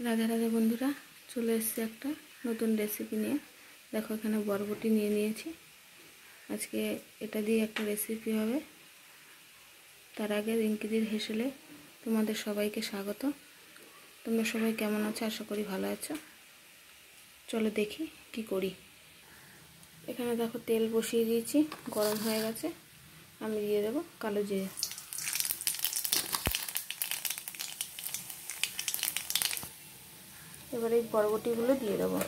রাধে রাধে বন্ধুরা, চলে এসেছি একটা নতুন রেসিপি নিয়ে। দেখো এখানে বরবটি নিয়ে নিয়েছি। আজকে এটা দিয়ে একটা রেসিপি হবে। তার আগে রিঙ্কিদির হেসেলে তোমাদের সবাইকে স্বাগত। তোমরা সবাই কেমন আছো? আশা করি ভালো আছো। চলো দেখি কি করি। এখানে দেখো তেল বসিয়ে দিয়েছি, গরম হয়ে গেছে। আমি দিয়ে দেবো কালো জিরে। এবার এই বরবটিগুলো দিয়ে দেবো।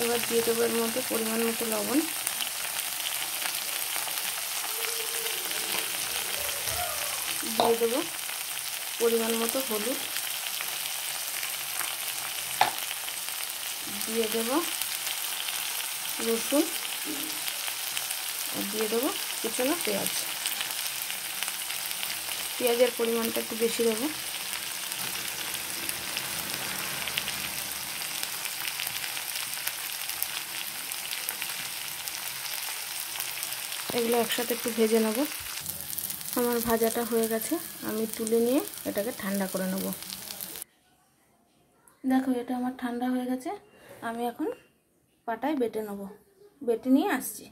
এবার দিয়ে দেবো এর মধ্যে পরিমাণ মতো লবণ, দিয়ে দেবো পরিমাণ মতো হলুদ, দিয়ে দেবো রসুন, আর দিয়ে দেবো কুচানো পেঁয়াজ। পেঁয়াজের পরিমাণটা একটু বেশি দেবো। এগুলো একসাথে একটু ভেজে নেব। আমার ভাজাটা হয়ে গেছে, আমি তুলে নিয়ে এটাকে ঠান্ডা করে নেব। দেখো এটা আমার ঠান্ডা হয়ে গেছে, আমি এখন পাটায় বেটে নেব। বেটে নিয়ে আসছি।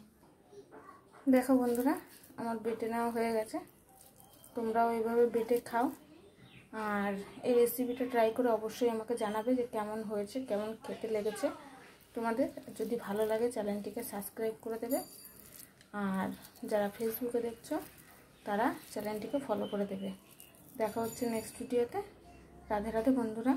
দেখো বন্ধুরা, আমার বেটে নেওয়া হয়ে গেছে। তোমরাও এইভাবে বেটে খাও, আর এই রেসিপিটা ট্রাই করে অবশ্যই আমাকে জানাবে যে কেমন হয়েছে, কেমন খেতে লেগেছে তোমাদের। যদি ভালো লাগে চ্যানেলটিকে সাবস্ক্রাইব করে দেবে, আর যারা ফেসবুকে দেখছো তারা চ্যানেলটিকে ফলো করে দেবে। দেখা হচ্ছে নেক্সট ভিডিওতে। রাধে রাধে বন্ধুরা।